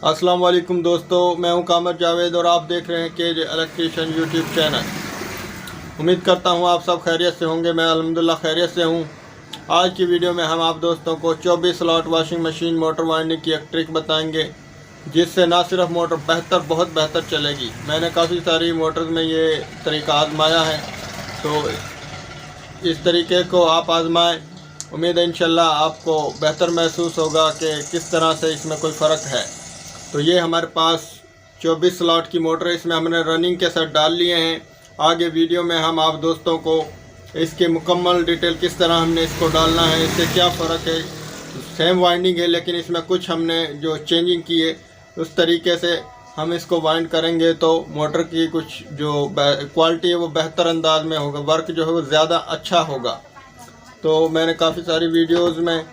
अस्सलाम वालेकुम दोस्तों, मैं हूं कामर जावेद और आप देख रहे हैं केज इलेक्ट्रिशियन यूट्यूब चैनल। उम्मीद करता हूं आप सब खैरियत से होंगे। मैं अल्हम्दुलिल्लाह खैरियत से हूं। आज की वीडियो में हम आप दोस्तों को 24 slot washing machine motor winding की एक ट्रिक बताएंगे, जिससे ना सिर्फ मोटर बहुत बेहतर चलेगी। मैंने काफ़ी सारी मोटर्स में ये तरीका आजमाया है, तो इस तरीके को आप आजमाएं। उम्मीद है इंशाल्लाह आपको बेहतर महसूस होगा कि किस तरह से इसमें कोई फ़र्क है। तो ये हमारे पास 24 स्लॉट की मोटर है, इसमें हमने रनिंग के साथ डाल लिए हैं। आगे वीडियो में हम आप दोस्तों को इसके मुकम्मल डिटेल किस तरह हमने इसको डालना है, इससे क्या फ़र्क है। सेम वाइंडिंग है लेकिन इसमें कुछ हमने जो चेंजिंग की है उस तरीके से हम इसको वाइंड करेंगे तो मोटर की कुछ जो क्वालिटी है वो बेहतर अंदाज में होगा, वर्क जो है वो ज़्यादा अच्छा होगा। तो मैंने काफ़ी सारी वीडियोज़ में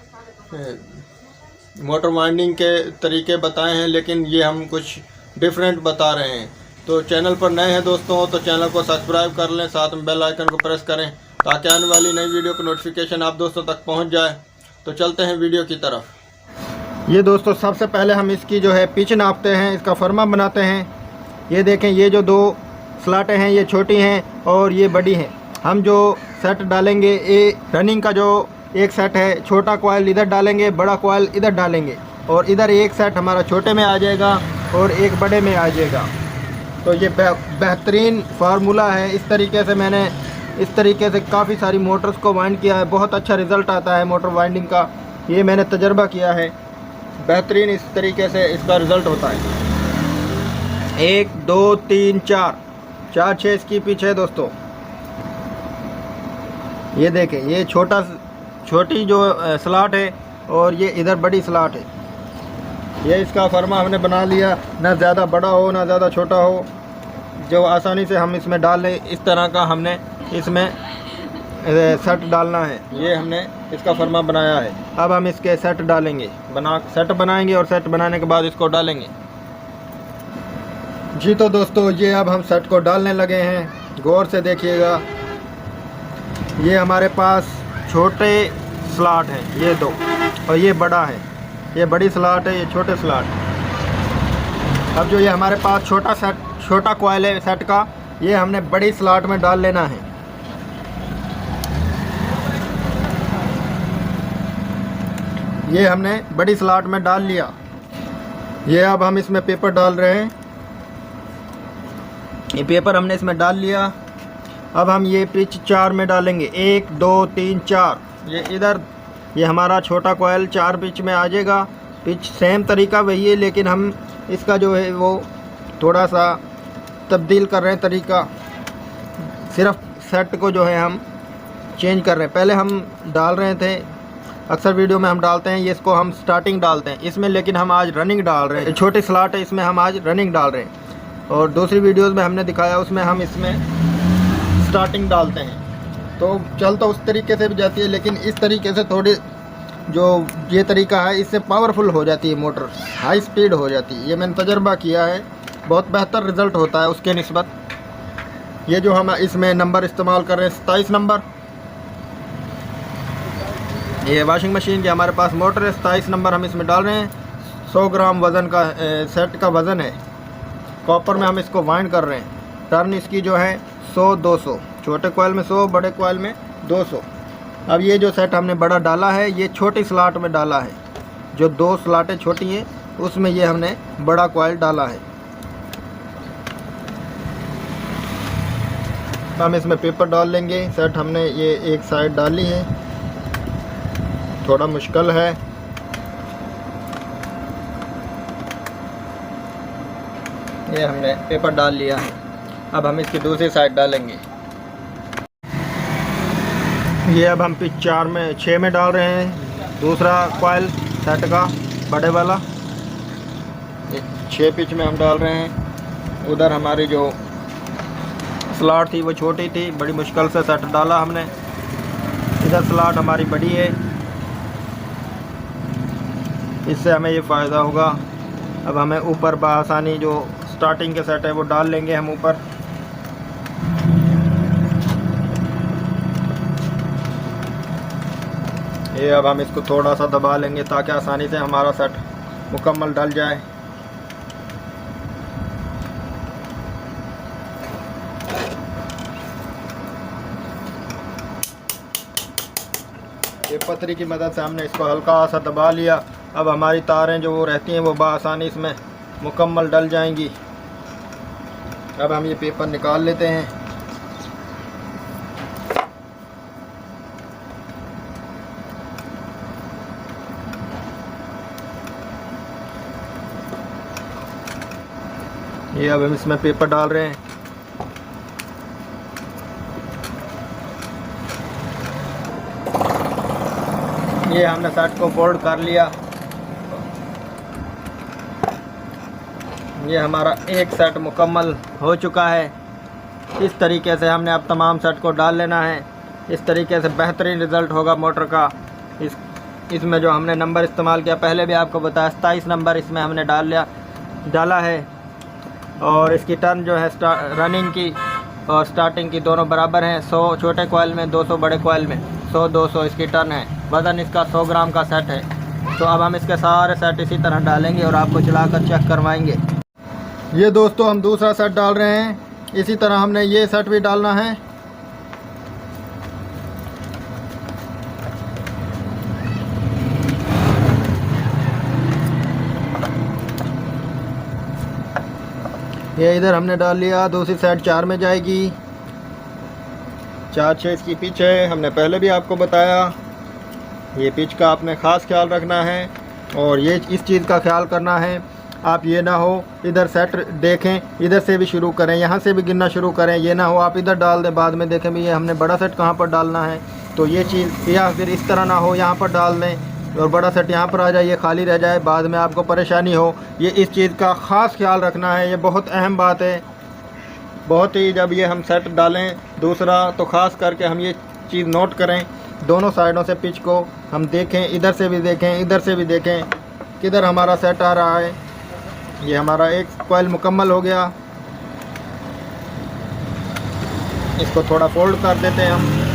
मोटर वाइंडिंग के तरीके बताए हैं, लेकिन ये हम कुछ डिफरेंट बता रहे हैं। तो चैनल पर नए हैं दोस्तों तो चैनल को सब्सक्राइब कर लें, साथ में बेल आइकन को प्रेस करें ताकि आने वाली नई वीडियो की नोटिफिकेशन आप दोस्तों तक पहुंच जाए। तो चलते हैं वीडियो की तरफ। ये दोस्तों सबसे पहले हम इसकी जो है पिच नापते हैं, इसका फर्मा बनाते हैं। ये देखें, ये जो दो स्लाटें हैं ये छोटी हैं और ये बड़ी हैं। हम जो सेट डालेंगे, ये रनिंग का जो एक सेट है, छोटा कॉयल इधर डालेंगे, बड़ा कॉयल इधर डालेंगे और इधर एक सेट हमारा छोटे में आ जाएगा और एक बड़े में आ जाएगा। तो ये बेहतरीन फार्मूला है। इस तरीके से मैंने इस तरीके से काफ़ी सारी मोटर्स को वाइंड किया है, बहुत अच्छा रिज़ल्ट आता है मोटर वाइंडिंग का। ये मैंने तजर्बा किया है, बेहतरीन इस तरीके से इसका रिज़ल्ट होता है। 1 2 3 4 6 इसकी पिच है दोस्तों। ये देखें, ये छोटी जो स्लॉट है और ये इधर बड़ी स्लॉट है। ये इसका फर्मा हमने बना लिया, ना ज़्यादा बड़ा हो ना ज़्यादा छोटा हो, जो आसानी से हम इसमें डाल लें। इस तरह का हमने इसमें सेट डालना है। ये हमने इसका फर्मा बनाया है। अब हम इसके सेट डालेंगे, सेट बनाएंगे और सेट बनाने के बाद इसको डालेंगे। जी तो दोस्तों, ये अब हम सेट को डालने लगे हैं। गौर से देखिएगा, ये हमारे पास छोटे स्लॉट हैं ये दो, और ये बड़ा है, ये बड़ी स्लॉट है, ये छोटे स्लॉट। अब जो ये हमारे पास छोटा कॉइल है सेट का, ये हमने बड़ी स्लॉट में डाल लेना है। ये हमने बड़ी स्लॉट में डाल लिया। ये अब हम इसमें पेपर डाल रहे हैं। ये पेपर हमने इसमें डाल लिया। अब हम ये पिच 4 में डालेंगे, 1 2 3 4। ये इधर ये हमारा छोटा कॉयल 4 पिच में आ जाएगा। पिच सेम तरीका वही है, लेकिन हम इसका जो है वो थोड़ा सा तब्दील कर रहे हैं तरीका। सिर्फ सेट को जो है हम चेंज कर रहे हैं। पहले हम डाल रहे थे, अक्सर वीडियो में हम डालते हैं, ये इसको हम स्टार्टिंग डालते हैं इसमें, लेकिन हम आज रनिंग डाल रहे हैं। छोटी स्लॉट है, इसमें हम आज रनिंग डाल रहे हैं। और दूसरी वीडियोज़ में हमने दिखाया, उसमें हम इसमें स्टार्टिंग डालते हैं। तो चल तो उस तरीके से भी जाती है, लेकिन इस तरीके से थोड़ी जो ये तरीका है इससे पावरफुल हो जाती है मोटर, हाई स्पीड हो जाती है। ये मैंने तजर्बा किया है, बहुत बेहतर रिज़ल्ट होता है उसके निस्बत। ये जो हम इसमें नंबर इस्तेमाल कर रहे हैं 27 नंबर, ये वाशिंग मशीन की हमारे पास मोटर है, 27 नंबर हम इसमें डाल रहे हैं। 100 ग्राम वज़न का सेट का वज़न है। कॉपर में हम इसको वाइंड कर रहे हैं। टर्न इसकी जो है 100-200, छोटे कॉइल में 100, बड़े कॉइल में 200। अब ये जो सेट हमने बड़ा डाला है, ये छोटी स्लॉट में डाला है। जो 2 स्लॉटें छोटी हैं उसमें ये हमने बड़ा कॉइल डाला है। हम इसमें पेपर डाल लेंगे। सेट हमने ये एक साइड डाली है, थोड़ा मुश्किल है। ये हमने पेपर डाल लिया है। अब हम इसकी दूसरी साइड डालेंगे। ये अब हम पिच 6 में डाल रहे हैं, दूसरा कॉइल सेट का बड़े वाला। ये 6 पिच में हम डाल रहे हैं। उधर हमारी जो स्लॉट थी वो छोटी थी, बड़ी मुश्किल से सेट डाला हमने। इधर स्लॉट हमारी बड़ी है, इससे हमें ये फ़ायदा होगा। अब हमें ऊपर बआसानी जो स्टार्टिंग के सेट है वो डाल लेंगे हम ऊपर। ये अब हम इसको थोड़ा सा दबा लेंगे ताकि आसानी से हमारा सेट मुकम्मल डल जाए। ये पतरी की मदद से हमने इसको हल्का सा दबा लिया। अब हमारी तारें जो वो रहती हैं वो बआसानी इसमें मुकम्मल डल जाएंगी। अब हम ये पेपर निकाल लेते हैं। ये अब हम इसमें पेपर डाल रहे हैं। ये हमने सेट को फोल्ड कर लिया। ये हमारा एक सेट मुकम्मल हो चुका है। इस तरीके से हमने अब तमाम सेट को डाल लेना है। इस तरीके से बेहतरीन रिज़ल्ट होगा मोटर का। इसमें जो हमने नंबर इस्तेमाल किया पहले भी आपको बताया, 27 नंबर इसमें हमने डाला है। और इसकी टर्न जो है रनिंग की और स्टार्टिंग की दोनों बराबर हैं। 100 छोटे कोयल में, 200 बड़े कोयल में। 100-200 इसकी टर्न है। वज़न इसका 100 ग्राम का सेट है। तो अब हम इसके सारे सेट इसी तरह डालेंगे और आपको चलाकर चेक करवाएंगे। ये दोस्तों हम दूसरा सेट डाल रहे हैं। इसी तरह हमने ये सेट भी डालना है। ये इधर हमने डाल लिया। दूसरी साइड 4 में जाएगी। 4-6 इसकी पिच है। हमने पहले भी आपको बताया, ये पिच का आपने ख़ास ख्याल रखना है। और ये इस चीज़ का ख्याल करना है, आप ये ना हो इधर सेट देखें, इधर से भी शुरू करें, यहाँ से भी गिनना शुरू करें। ये ना हो आप इधर डाल दें, बाद में देखें भी ये हमने बड़ा सेट कहाँ पर डालना है। तो ये चीज़, या फिर इस तरह ना हो यहाँ पर डाल दें और बड़ा सेट यहाँ पर आ जाए, ये खाली रह जाए, बाद में आपको परेशानी हो। ये इस चीज़ का ख़ास ख्याल रखना है। ये बहुत अहम बात है, बहुत ही। जब ये हम सेट डालें दूसरा तो ख़ास करके हम ये चीज़ नोट करें। दोनों साइडों से पिच को हम देखें, इधर से भी देखें, इधर से भी देखें, किधर हमारा सेट आ रहा है। ये हमारा एक कॉइल मुकम्मल हो गया। इसको थोड़ा फोल्ड कर देते हैं हम।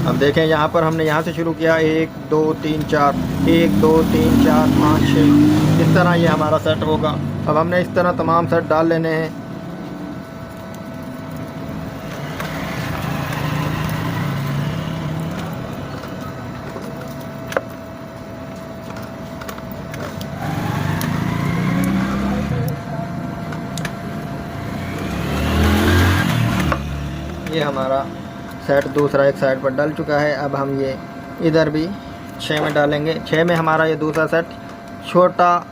अब देखें यहाँ पर हमने यहाँ से शुरू किया, 1 2 3 4, 1 2 3 4 5 6, इस तरह ये हमारा सेट होगा। अब हमने इस तरह तमाम सेट डाल लेने हैं। ये हमारा सेट दूसरा एक साइड पर डल चुका है। अब हम ये इधर भी 6 में डालेंगे। 6 में हमारा ये दूसरा सेट छोटा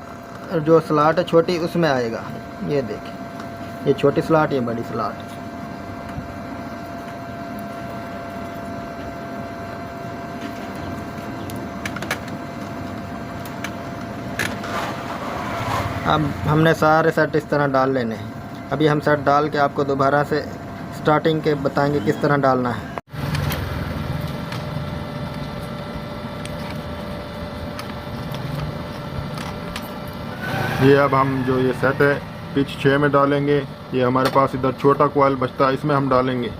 जो स्लॉट है छोटी, उसमें आएगा। ये देखें, ये छोटी स्लॉट, ये बड़ी स्लॉट। अब हमने सारे सेट इस तरह डाल लेने हैं। अभी हम सेट डाल के आपको दोबारा से स्टार्टिंग के बताएंगे किस तरह डालना है। ये अब हम जो ये सेट है पिच 6 में डालेंगे। ये हमारे पास इधर छोटा कॉइल बचता है, इसमें हम डालेंगे।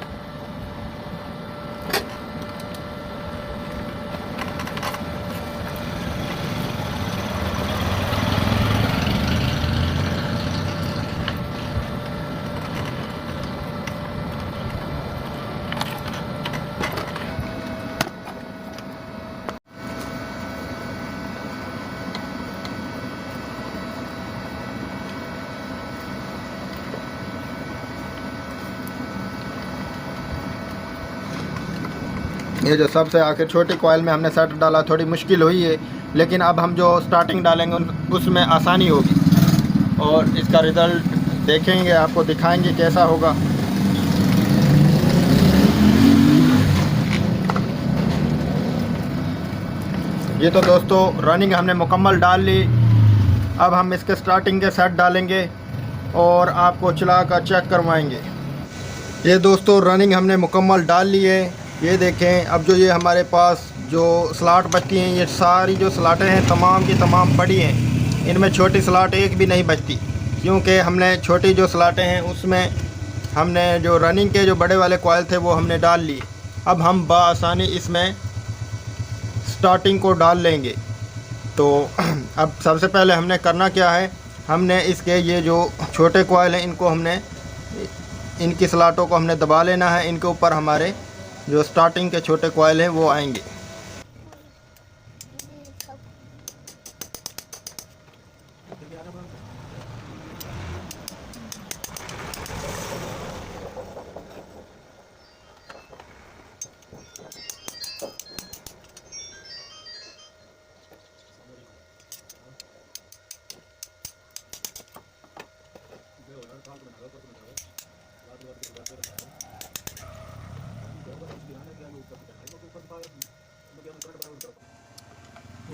ये जो सबसे आखिर छोटी कॉइल में हमने सेट डाला, थोड़ी मुश्किल हुई है, लेकिन अब हम जो स्टार्टिंग डालेंगे उसमें आसानी होगी और इसका रिज़ल्ट देखेंगे, आपको दिखाएंगे कैसा होगा। ये तो दोस्तों रनिंग हमने मुकम्मल डाल ली। अब हम इसके स्टार्टिंग के सेट डालेंगे और आपको चला कर चेक करवाएंगे। ये दोस्तों रनिंग हमने मुकम्मल डाल ली है। ये देखें, अब जो ये हमारे पास जो स्लॉट बचती हैं, ये सारी जो स्लॉटें हैं तमाम की तमाम बड़ी हैं। इनमें छोटी स्लॉट एक भी नहीं बचती, क्योंकि हमने छोटी जो स्लॉटें हैं उसमें हमने जो रनिंग के जो बड़े वाले कॉइल थे वो हमने डाल लिए। अब हम बआसानी इसमें स्टार्टिंग को डाल लेंगे। तो अब सबसे पहले हमने करना क्या है, हमने इसके ये जो छोटे कॉइल हैं इनको हमने, इनकी स्लॉटों को हमने दबा लेना है। इनके ऊपर हमारे जो स्टार्टिंग के छोटे कॉयल हैं वो आएंगे।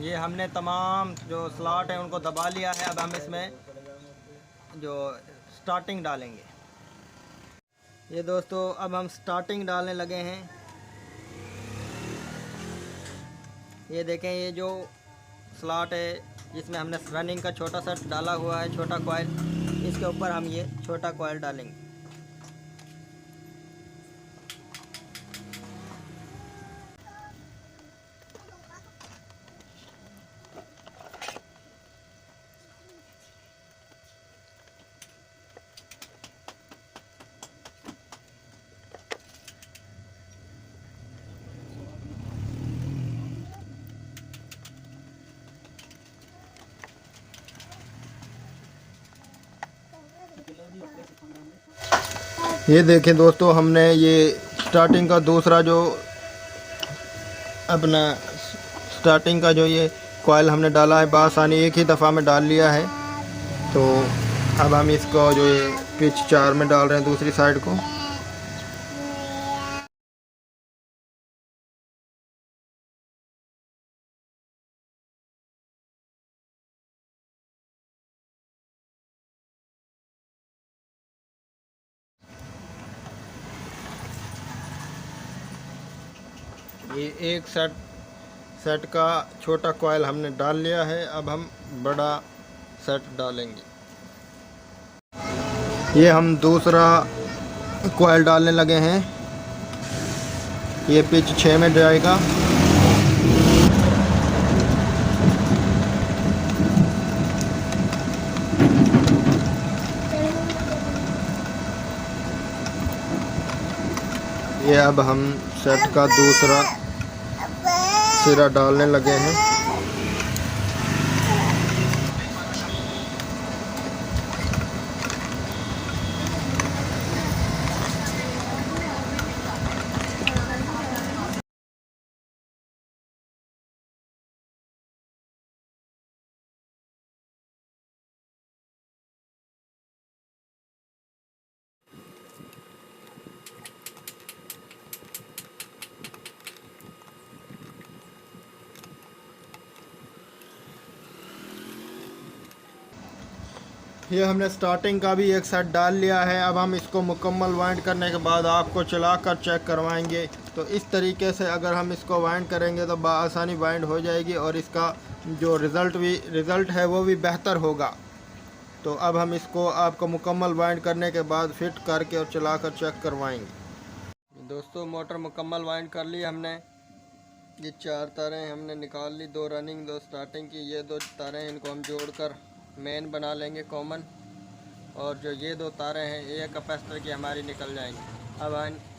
ये हमने तमाम जो स्लॉट है उनको दबा लिया है। अब हम इसमें जो स्टार्टिंग डालेंगे। ये दोस्तों अब हम स्टार्टिंग डालने लगे हैं। ये देखें, ये जो स्लॉट है जिसमें हमने रनिंग का छोटा सा डाला हुआ है, छोटा कॉयल, इसके ऊपर हम ये छोटा कॉयल डालेंगे। ये देखें दोस्तों, हमने ये स्टार्टिंग का दूसरा जो अपना स्टार्टिंग का जो ये कॉयल हमने डाला है बआसानी एक ही दफ़ा में डाल लिया है। तो अब हम इसको जो ये पिच 4 में डाल रहे हैं दूसरी साइड को। ये एक सेट का छोटा कॉयल हमने डाल लिया है। अब हम बड़ा सेट डालेंगे। ये हम दूसरा कॉयल डालने लगे हैं। ये पिच 6 में जाएगा। ये अब हम सेट का दूसरा सिरा डालने लगे हैं। ये हमने स्टार्टिंग का भी एक सेट डाल लिया है। अब हम इसको मुकम्मल वाइंड करने के बाद आपको चलाकर चेक करवाएंगे। तो इस तरीके से अगर हम इसको वाइंड करेंगे तो बआसानी वाइंड हो जाएगी और इसका जो रिज़ल्ट है वो भी बेहतर होगा। तो अब हम इसको आपको मुकम्मल वाइंड करने के बाद फिट करके और चलाकर चेक करवाएंगे। दोस्तों, मोटर मुकम्मल वाइंड कर ली हमने। ये 4 तारें हमने निकाल ली, 2 रनिंग 2 स्टार्टिंग की। ये 2 तारें इनको हम जोड़कर मेन बना लेंगे कॉमन। और जो ये 2 तारें हैं ये कैपेसिटर की हमारी निकल जाएंगी। अब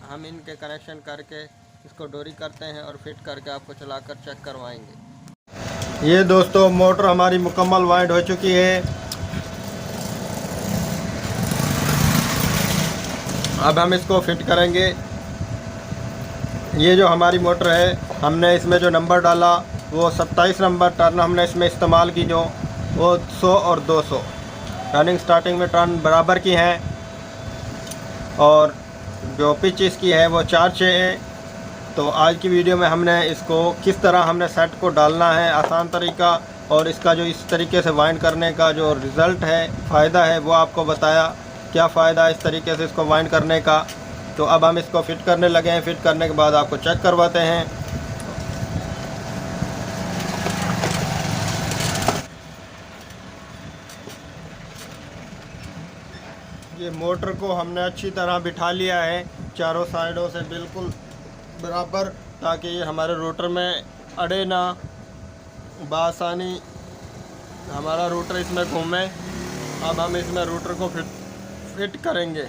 हम इनके कनेक्शन करके इसको डोरी करते हैं और फिट करके आपको चलाकर चेक करवाएंगे। ये दोस्तों मोटर हमारी मुकम्मल वाइंड हो चुकी है। अब हम इसको फिट करेंगे। ये जो हमारी मोटर है, हमने इसमें जो नंबर डाला वो 27 नंबर टर्न हमने इसमें इस्तेमाल की, जो वो 100 और 200 रनिंग स्टार्टिंग में टर्न बराबर की हैं। और जो पिच इसकी है वो 4/6 है। तो आज की वीडियो में हमने इसको किस तरह हमने सेट को डालना है, आसान तरीका, और इसका जो इस तरीके से वाइंड करने का जो रिज़ल्ट है, फ़ायदा है, वो आपको बताया। क्या फ़ायदा है इस तरीके से इसको वाइंड करने का। तो अब हम इसको फिट करने लगे हैं। फिट करने के बाद आपको चेक करवाते हैं। ये मोटर को हमने अच्छी तरह बिठा लिया है चारों साइडों से बिल्कुल बराबर, ताकि ये हमारे रोटर में अड़े ना, बआसानी हमारा रोटर इसमें घूमे। अब हम इसमें रोटर को फिट करेंगे।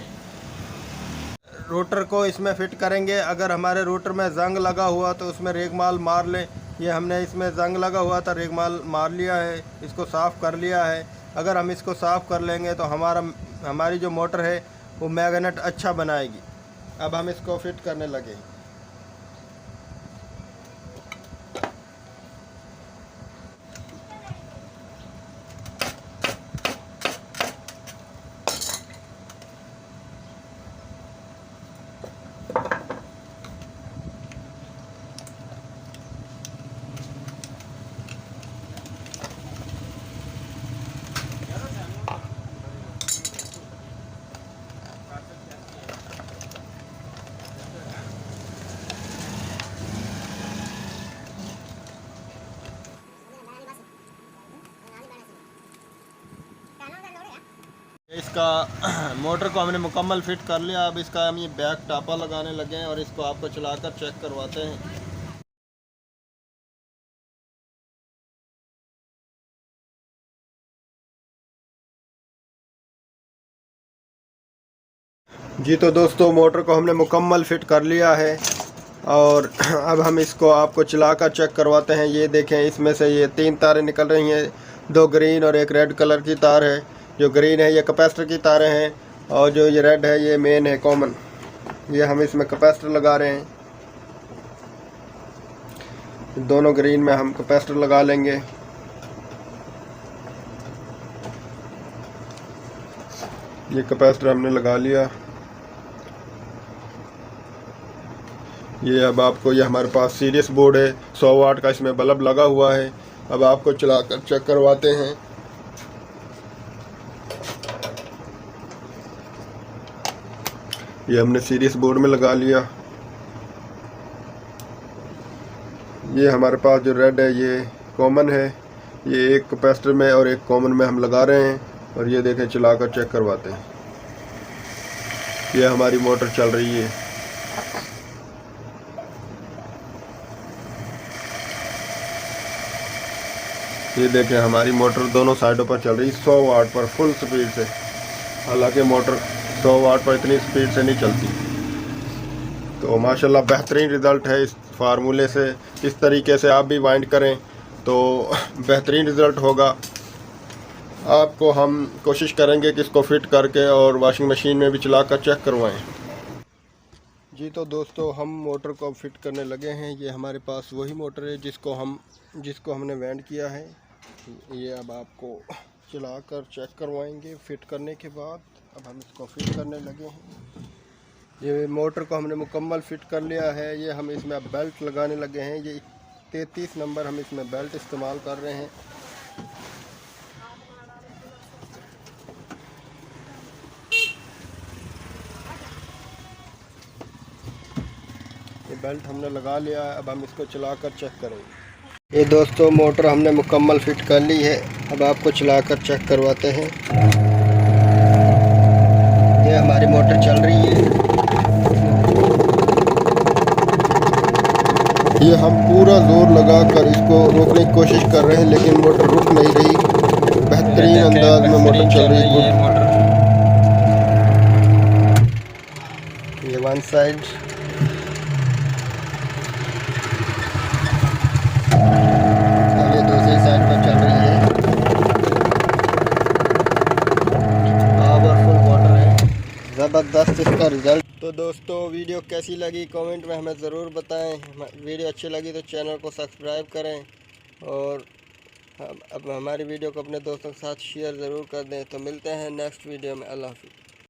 रोटर को इसमें फ़िट करेंगे। अगर हमारे रोटर में जंग लगा हुआ तो उसमें रेगमाल मार लें। ये हमने इसमें जंग लगा हुआ था, रेगमाल मार लिया है, इसको साफ़ कर लिया है। अगर हम इसको साफ़ कर लेंगे तो हमारी जो मोटर है वो मैग्नेट अच्छा बनाएगी। अब हम इसको फिट करने लगे। इसका मोटर को हमने मुकम्मल फिट कर लिया। अब इसका हम ये बैक टापा लगाने लगे हैं और इसको आपको चलाकर चेक करवाते हैं। जी तो दोस्तों, मोटर को हमने मुकम्मल फिट कर लिया है और अब हम इसको आपको चलाकर चेक करवाते हैं। ये देखें, इसमें से ये 3 तारें निकल रही हैं, 2 ग्रीन और 1 रेड कलर की तार है। जो ग्रीन है ये कैपेसिटर की तारें हैं और जो ये रेड है ये मेन है, कॉमन। ये हम इसमें कैपेसिटर लगा रहे हैं। दोनों ग्रीन में हम कैपेसिटर लगा लेंगे। ये कैपेसिटर हमने लगा लिया। ये अब आपको, ये हमारे पास सीरीज बोर्ड है, 100 वाट का इसमें बल्ब लगा हुआ है। अब आपको चलाकर चेक करवाते हैं। ये हमने सीरीज बोर्ड में लगा लिया। ये हमारे पास जो रेड है ये कॉमन है। ये एक कैपेसिटर में और एक कॉमन में हम लगा रहे हैं और ये देखें, चलाकर चेक करवाते हैं। ये हमारी मोटर चल रही है। ये देखें, हमारी मोटर दोनों साइडों पर चल रही है 100 वाट पर फुल स्पीड से। हालांकि मोटर 100 वाट पर इतनी स्पीड से नहीं चलती। तो माशाल्लाह बेहतरीन रिज़ल्ट है इस फार्मूले से। इस तरीके से आप भी वाइंड करें तो बेहतरीन रिज़ल्ट होगा। आपको हम कोशिश करेंगे कि इसको फिट करके और वॉशिंग मशीन में भी चलाकर चेक करवाएं। जी तो दोस्तों, हम मोटर को अब फिट करने लगे हैं। ये हमारे पास वही मोटर है जिसको हमने वेंड किया है। ये अब आपको चलाकर चेक करवाएंगे फिट करने के बाद। अब हम इसको फिट करने लगे हैं। ये मोटर को हमने मुकम्मल फिट कर लिया है। ये हम इसमें अब बेल्ट लगाने लगे हैं। ये 33 नंबर हम इसमें बेल्ट इस्तेमाल कर रहे हैं। ये बेल्ट हमने लगा लिया है। अब हम इसको चलाकर चेक करेंगे। ये दोस्तों, मोटर हमने मुकम्मल फिट कर ली है। अब आपको चलाकर चेक करवाते हैं। ये हमारी मोटर चल रही है। ये हम पूरा जोर लगाकर इसको रोकने की कोशिश कर रहे हैं लेकिन मोटर रुक नहीं रही। बेहतरीन अंदाज में मोटर चल रही है। ये वन साइड, ये दूसरी साइड पर चल रही है। पावरफुल मोटर है, ज़बरदस्त इसका रिज़ल्ट। तो दोस्तों, वीडियो कैसी लगी कमेंट में हमें ज़रूर बताएं। वीडियो अच्छी लगी तो चैनल को सब्सक्राइब करें और अब हमारी वीडियो को अपने दोस्तों के साथ शेयर ज़रूर कर दें। तो मिलते हैं नेक्स्ट वीडियो में। अल्लाह हाफ़िज़।